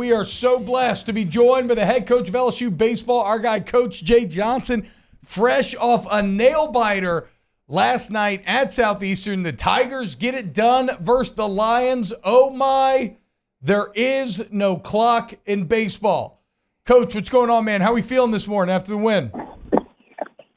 we are so blessed to be joined by the head coach of LSU baseball, our guy, Coach Jay Johnson, fresh off a nail-biter last night at Southeastern. The Tigers get it done versus the Lions. Oh, my, there is no clock in baseball. Coach, what's going on, man? How are we feeling this morning after the win?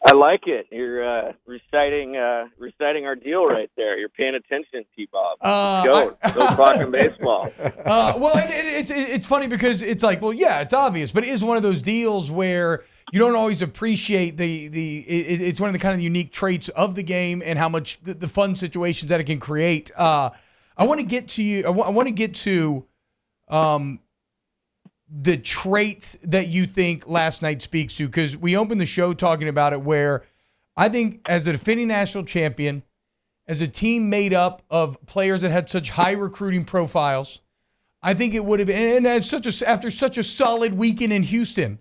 I like it. You're reciting our deal right there. You're paying attention, T-Bob. No clock in baseball. Well, it's funny because it's like, well, yeah, it's obvious, but it is one of those deals where you don't always appreciate it's one of the kind of unique traits of the game and how much the fun situations that it can create. I want to get to you. I want to get to the traits that you think last night speaks to, because we opened the show talking about it, where I think as a defending national champion, as a team made up of players that had such high recruiting profiles, I think it would have been, and after such a solid weekend in Houston,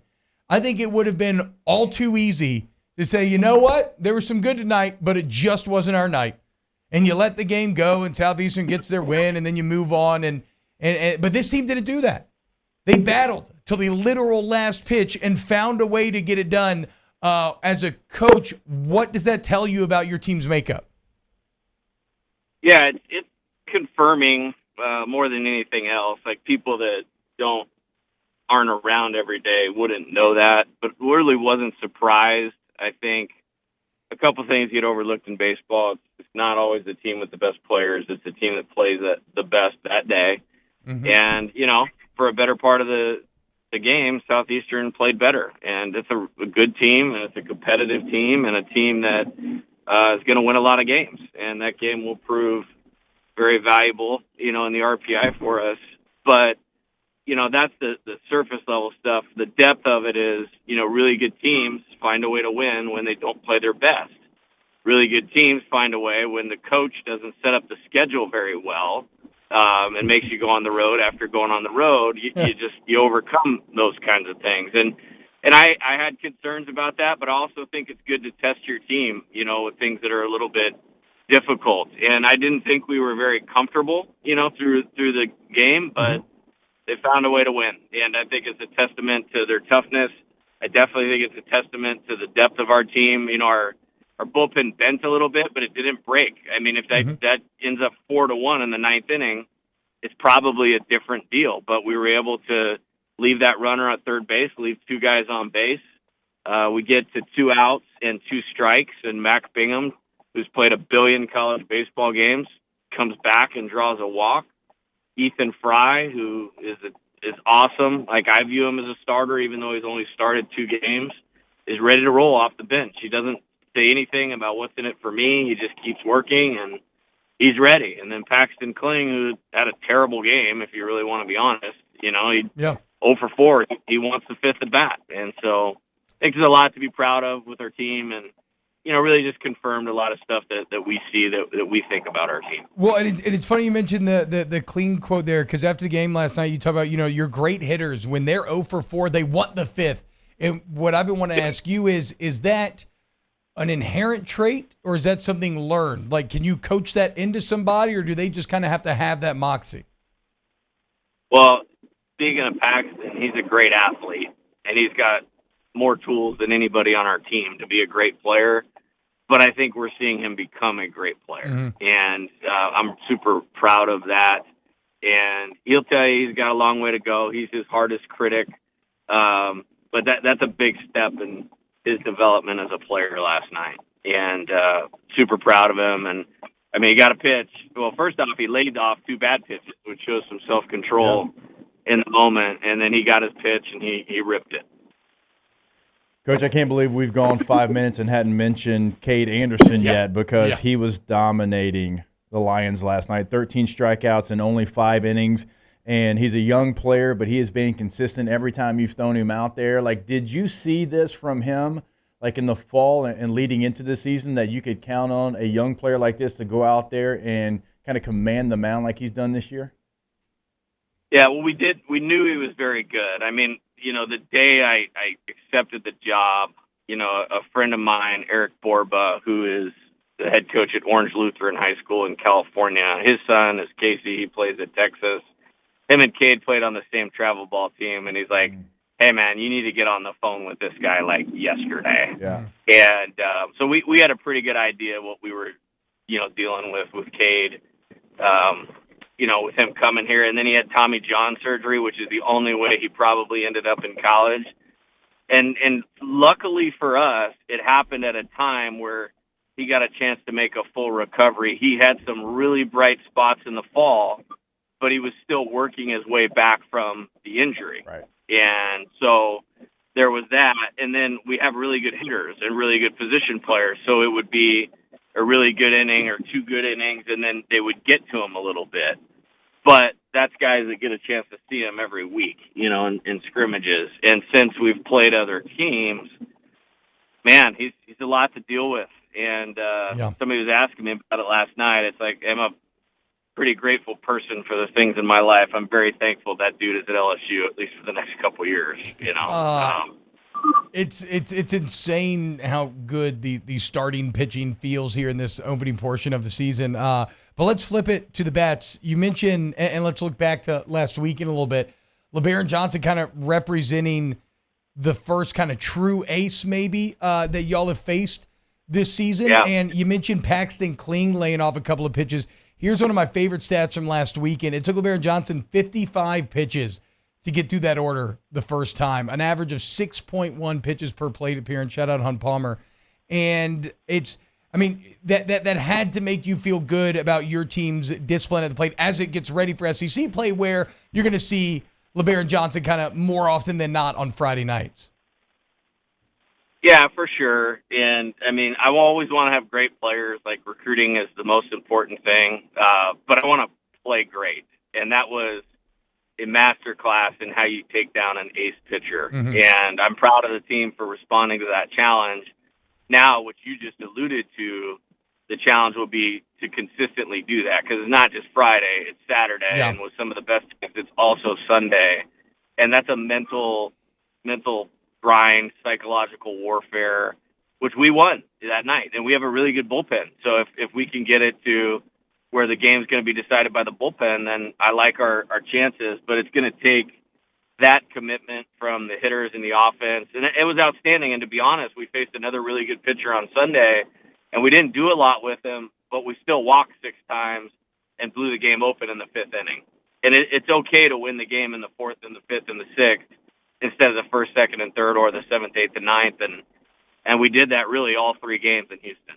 I think it would have been all too easy to say, you know what, there was some good tonight, but it just wasn't our night. And you let the game go, and Southeastern gets their win, and then you move on. But this team didn't do that. They battled till the literal last pitch and found a way to get it done. As a coach, what does that tell you about your team's makeup? Yeah, it's confirming more than anything else. Like, people that aren't around every day wouldn't know that, but really wasn't surprised. I think a couple things get overlooked in baseball. It's not always the team with the best players. It's the team that plays the best that day. Mm-hmm. And, for a better part of the game, Southeastern played better. And it's a good team, and it's a competitive team, and a team that is going to win a lot of games. And that game will prove very valuable, in the RPI for us. But, that's the surface level stuff. The depth of it is, really good teams find a way to win when they don't play their best. Really good teams find a way when the coach doesn't set up the schedule very well, and makes you go on the road after going on the road. You overcome those kinds of things. And I had concerns about that, but I also think it's good to test your team, with things that are a little bit difficult. And I didn't think we were very comfortable, through the game, but they found a way to win. And I think it's a testament to their toughness. I definitely think it's a testament to the depth of our team. Our bullpen bent a little bit, but it didn't break. I mean, if that ends up 4-1 in the ninth inning, it's probably a different deal. But we were able to leave that runner at third base, leave two guys on base. We get to 2 outs and 2 strikes, and Mac Bingham, who's played 1 billion college baseball games, comes back and draws a walk. Ethan Fry, who is awesome. Like, I view him as a starter, even though he's only started 2 games, is ready to roll off the bench. He doesn't say anything about what's in it for me. He just keeps working, and he's ready. And then Paxton Kling, who had a terrible game, if you really want to be honest, he 0 for 4. He wants the 5th at bat. And so I think there's a lot to be proud of with our team, and really just confirmed a lot of stuff that we see that we think about our team. Well, and it's funny you mentioned the Kling quote there, because after the game last night, you talk about, your great hitters, when they're 0 for 4, they want the 5th. And what I've been wanting to ask you is that an inherent trait, or is that something learned? Like, can you coach that into somebody, or do they just kind of have to have that moxie? Well, speaking of Paxton, he's a great athlete, and he's got more tools than anybody on our team to be a great player. But I think we're seeing him become a great player, and I'm super proud of that. And he'll tell you he's got a long way to go. He's his hardest critic, but that's a big step in his development as a player last night, and super proud of him. And I mean, he got a pitch. Well, first off, he laid off 2 bad pitches, which shows some self-control in the moment. And then he got his pitch, and he ripped it. Coach, I can't believe we've gone 5 minutes and hadn't mentioned Cade Anderson yet, because he was dominating the Lions last night. 13 strikeouts in only 5 innings. And he's a young player, but he has been consistent every time you've thrown him out there. Like, did you see this from him, like in the fall and leading into the season, that you could count on a young player like this to go out there and kind of command the mound like he's done this year? Yeah, well, we did. We knew he was very good. I mean, the day I accepted the job, a friend of mine, Eric Borba, who is the head coach at Orange Lutheran High School in California, his son is Casey. He plays at Texas. him and Cade played on the same travel ball team, and he's like, hey, man, you need to get on the phone with this guy like yesterday. Yeah. And so we had a pretty good idea what we were, dealing with Cade, with him coming here. And then he had Tommy John surgery, which is the only way he probably ended up in college. And luckily for us, it happened at a time where he got a chance to make a full recovery. He had some really bright spots in the fall, but he was still working his way back from the injury. Right. And so there was that. And then we have really good hitters and really good position players. So it would be a really good inning or two good innings, and then they would get to him a little bit. But that's guys that get a chance to see him every week, in scrimmages. And since we've played other teams, man, he's a lot to deal with. And somebody was asking me about it last night. It's like, I'm a pretty grateful person for the things in my life. I'm very thankful that dude is at LSU, at least for the next couple of years, It's insane how good the starting pitching feels here in this opening portion of the season. But let's flip it to the bats. You mentioned, and let's look back to last weekend a little bit, LeBaron Johnson kind of representing the first kind of true ace maybe that y'all have faced this season. Yeah. And you mentioned Paxton Kling laying off a couple of pitches. Here's one of my favorite stats from last weekend. It took LeBaron Johnson 55 pitches to get through that order the first time, an average of 6.1 pitches per plate appearance. Shout out Hunt Palmer. And that had to make you feel good about your team's discipline at the plate as it gets ready for SEC play, where you're going to see LeBaron Johnson kind of more often than not on Friday nights. Yeah, for sure. And, I always want to have great players. Like, recruiting is the most important thing. But I want to play great. And that was a master class in how you take down an ace pitcher. Mm-hmm. And I'm proud of the team for responding to that challenge. Now, what you just alluded to, the challenge will be to consistently do that, because it's not just Friday, it's Saturday. Yeah. And with some of the best teams, it's also Sunday. And that's a mental grind, psychological warfare, which we won that night. And we have a really good bullpen. So if we can get it to where the game's going to be decided by the bullpen, then I like our chances. But it's going to take that commitment from the hitters and the offense. And it was outstanding. And to be honest, we faced another really good pitcher on Sunday, and we didn't do a lot with him, but we still walked 6 times and blew the game open in the 5th inning. And it's okay to win the game in the 4th and the 5th and the 6th instead of the 1st, 2nd, and 3rd, or the 7th, 8th, and 9th. And we did that really all 3 games in Houston.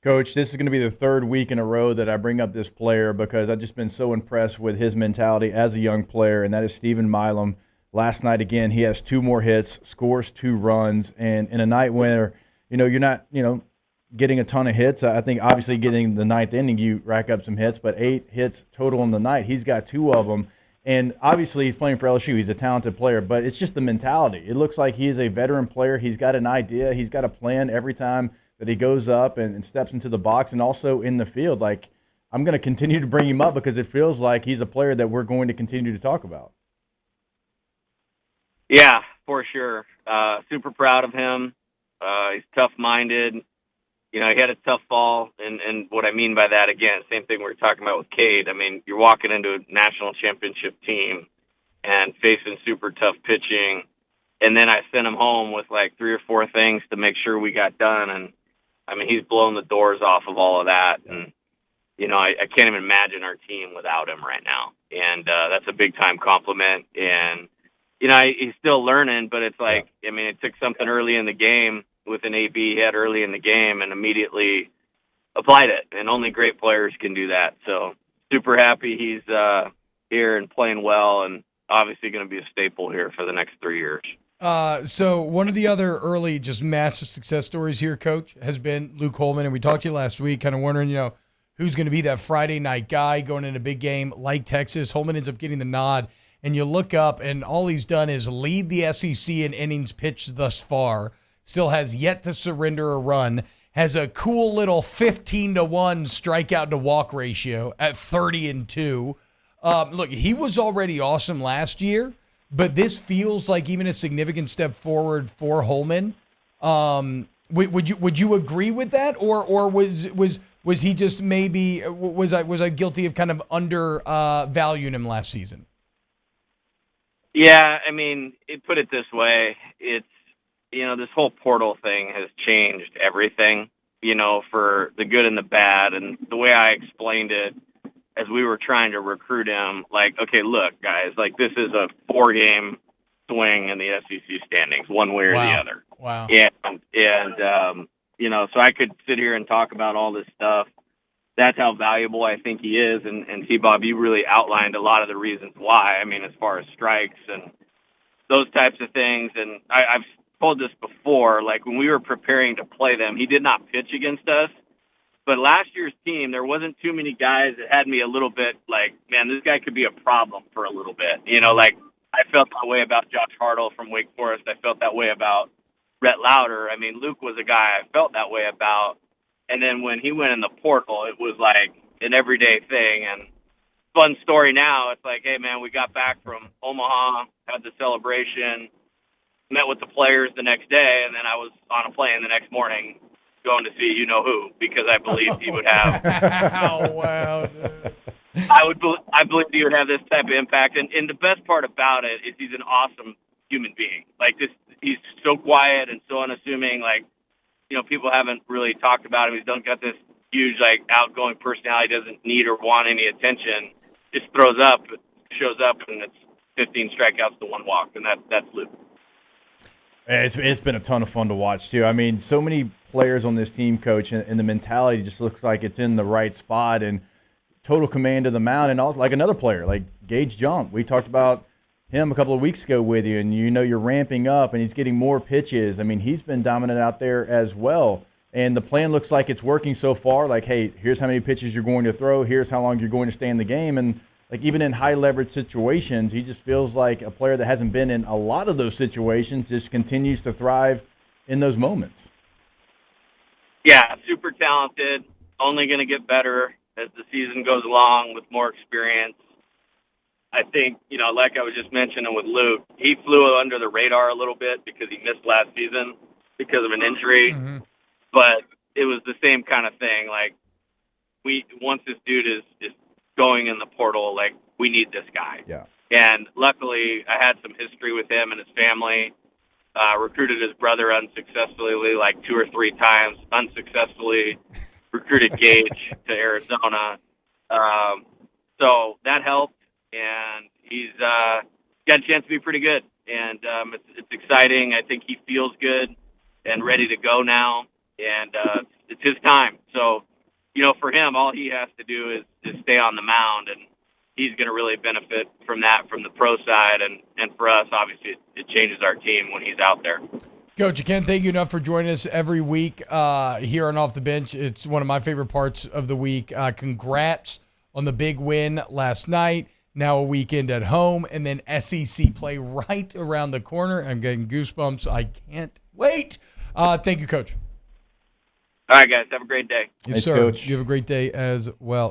Coach, this is going to be the 3rd week in a row that I bring up this player because I've just been so impressed with his mentality as a young player, and that is Stephen Milum. Last night, again, he has 2 more hits, scores 2 runs, and in a night where, you're not, getting a ton of hits. I think obviously getting the 9th inning, you rack up some hits, but 8 hits total in the night. He's got 2 of them. And obviously he's playing for LSU. He's a talented player, but it's just the mentality. It looks like he is a veteran player. He's got an idea. He's got a plan every time that he goes up and steps into the box and also in the field. Like, I'm going to continue to bring him up because it feels like he's a player that we're going to continue to talk about. Yeah, for sure. Super proud of him. He's tough-minded. He had a tough fall, and what I mean by that, again, same thing we were talking about with Cade. You're walking into a national championship team and facing super tough pitching, and then I sent him home with like 3 or 4 things to make sure we got done, and he's blown the doors off of all of that, and I can't even imagine our team without him right now, and that's a big-time compliment, and he's still learning, but it's like, it took something early in the game with an AB he had early in the game and immediately applied it. And only great players can do that. So super happy he's here and playing well, and obviously going to be a staple here for the next 3 years. So one of the other early just massive success stories here, Coach, has been Luke Hullman. And we talked to you last week kind of wondering, who's going to be that Friday night guy going in a big game like Texas. Hullman ends up getting the nod. And you look up, and all he's done is lead the SEC in innings pitched thus far. Still has yet to surrender a run, has a cool little 15-1 strikeout to walk ratio at 30-2. Look, he was already awesome last year, but this feels like even a significant step forward for Hullman. Would you agree with that, or was was he just maybe was I guilty of kind of undervaluing him last season? Yeah, I mean, put it this way, it's this whole portal thing has changed everything, for the good and the bad. And the way I explained it as we were trying to recruit him, like, okay, look, guys, like this is a 4-game swing in the SEC standings, one way or the other. Wow. And so I could sit here and talk about all this stuff. That's how valuable I think he is. And T-Bob, you really outlined a lot of the reasons why. I mean, as far as strikes and those types of things. And I've told this before, like when we were preparing to play them, he did not pitch against us. But last year's team, there wasn't too many guys that had me a little bit like, man, this guy could be a problem for a little bit. Like I felt that way about Josh Hartle from Wake Forest. I felt that way about Rhett Lauder. I mean, Luke was a guy I felt that way about. And then when he went in the portal, it was like an everyday thing. And fun story now, it's like, hey, man, we got back from Omaha, had the celebration, met with the players the next day, and then I was on a plane the next morning going to see who, because I believed he would have. Oh, wow, dude. I believed he would have this type of impact. And the best part about it is he's an awesome human being. Like this, he's so quiet and so unassuming. Like, people haven't really talked about him. He's got this huge, like, outgoing personality, doesn't need or want any attention, just shows up, and it's 15 strikeouts to 1 walk, and that's Luke. It's been a ton of fun to watch, too. I mean, so many players on this team, Coach, and the mentality just looks like it's in the right spot and total command of the mound. And also, like another player, like Gage Jump. We talked about him a couple of weeks ago with you, and you're ramping up, and he's getting more pitches. I mean, he's been dominant out there as well. And the plan looks like it's working so far. Like, hey, here's how many pitches you're going to throw. Here's how long you're going to stay in the game. And like even in high leverage situations, he just feels like a player that hasn't been in a lot of those situations, just continues to thrive in those moments. Yeah, super talented, only going to get better as the season goes along with more experience. I think, like I was just mentioning with Luke, he flew under the radar a little bit because he missed last season because of an injury. Mm-hmm. But it was the same kind of thing. Like, once this dude is going in the portal, like, we need this guy. Yeah. And luckily, I had some history with him and his family. Recruited his brother unsuccessfully, like 2 or 3 times, unsuccessfully. Recruited Gage to Arizona. So that helped, and he's got a chance to be pretty good. And it's exciting. I think he feels good and ready to go now, and it's his time. So, for him, all he has to do is stay on the mound, and he's going to really benefit from that from the pro side. And for us, obviously, it changes our team when he's out there. Coach, I can't thank you enough for joining us every week here on Off the Bench. It's one of my favorite parts of the week. Congrats on the big win last night. Now a weekend at home, and then SEC play right around the corner. I'm getting goosebumps. I can't wait. Thank you, Coach. All right, guys. Have a great day. Yes, Thanks, sir. Coach. You have a great day as well.